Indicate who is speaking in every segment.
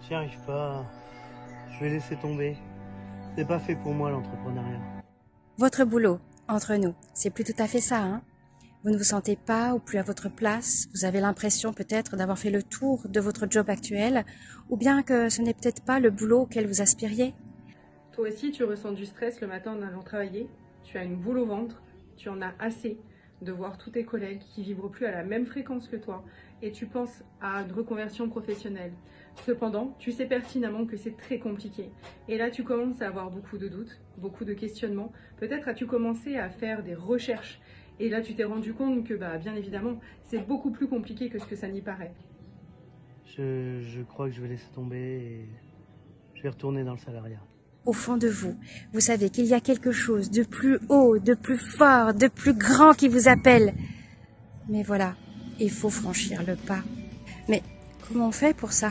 Speaker 1: J'y arrive pas. Je vais laisser tomber. C'est pas fait pour moi l'entrepreneuriat.
Speaker 2: Votre boulot, entre nous, c'est plus tout à fait ça, hein? Vous ne vous sentez pas ou plus à votre place, vous avez l'impression peut-être d'avoir fait le tour de votre job actuel, ou bien que ce n'est peut-être pas le boulot auquel vous aspiriez.
Speaker 3: Toi aussi, tu ressens du stress le matin en allant travailler, tu as une boule au ventre, tu en as assez de voir tous tes collègues qui vibrent plus à la même fréquence que toi et tu penses à une reconversion professionnelle. Cependant, tu sais pertinemment que c'est très compliqué. Et là, tu commences à avoir beaucoup de doutes, beaucoup de questionnements. Peut-être as-tu commencé à faire des recherches. Et là, tu t'es rendu compte que, bien évidemment, c'est beaucoup plus compliqué que ce que ça n'y paraît.
Speaker 1: Je crois que je vais laisser tomber et je vais retourner dans le salariat.
Speaker 2: Au fond de vous, vous savez qu'il y a quelque chose de plus haut, de plus fort, de plus grand qui vous appelle. Mais voilà, il faut franchir le pas. Mais comment on fait pour ça ?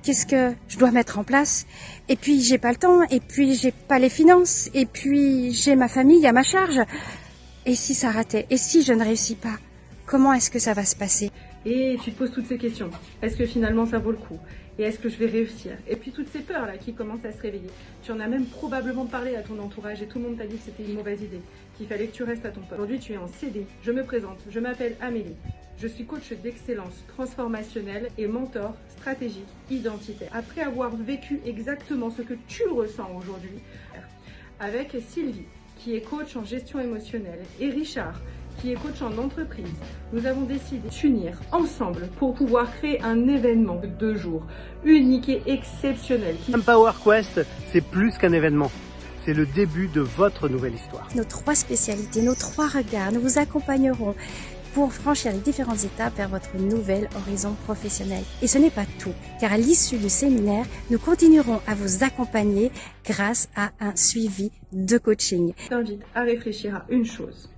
Speaker 2: Qu'est-ce que je dois mettre en place ? Et puis j'ai pas le temps, et puis j'ai pas les finances, et puis j'ai ma famille à ma charge. Et si ça ratait ? Et si je ne réussis pas ? Comment est-ce que ça va se passer ?
Speaker 3: Et tu te poses toutes ces questions. Est-ce que finalement ça vaut le coup ? Et est-ce que je vais réussir ? Et puis toutes ces peurs là qui commencent à se réveiller. Tu en as même probablement parlé à ton entourage et tout le monde t'a dit que c'était une mauvaise idée, qu'il fallait que tu restes à ton poste. Aujourd'hui tu es en CD. Je me présente, je m'appelle Amélie. Je suis coach d'excellence transformationnelle et mentor stratégique identitaire. Après avoir vécu exactement ce que tu ressens aujourd'hui, avec Sylvie, qui est coach en gestion émotionnelle, et Richard, qui est coach en entreprise, nous avons décidé de s'unir ensemble pour pouvoir créer un événement de 2 jours, unique et exceptionnel.
Speaker 1: Empower Quest, c'est plus qu'un événement. C'est le début de votre nouvelle histoire.
Speaker 2: Nos 3 spécialités, nos 3 regards, nous vous accompagnerons pour franchir les différentes étapes vers votre nouvel horizon professionnel. Et ce n'est pas tout, car à l'issue du séminaire, nous continuerons à vous accompagner grâce à un suivi de coaching.
Speaker 3: Je t'invite à réfléchir à une chose.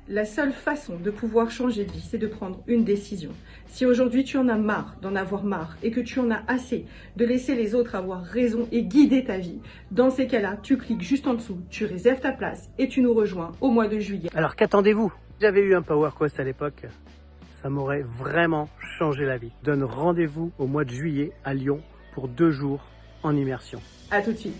Speaker 3: La seule façon de pouvoir changer de vie, c'est de prendre une décision. Si aujourd'hui tu en as marre d'en avoir marre et que tu en as assez de laisser les autres avoir raison et guider ta vie, dans ces cas-là, tu cliques juste en dessous, tu réserves ta place et tu nous rejoins au mois de juillet.
Speaker 1: Alors qu'attendez-vous ? J'avais eu un Power Quest à l'époque, ça m'aurait vraiment changé la vie. Donne rendez-vous au mois de juillet à Lyon pour 2 jours en immersion.
Speaker 3: À tout de suite.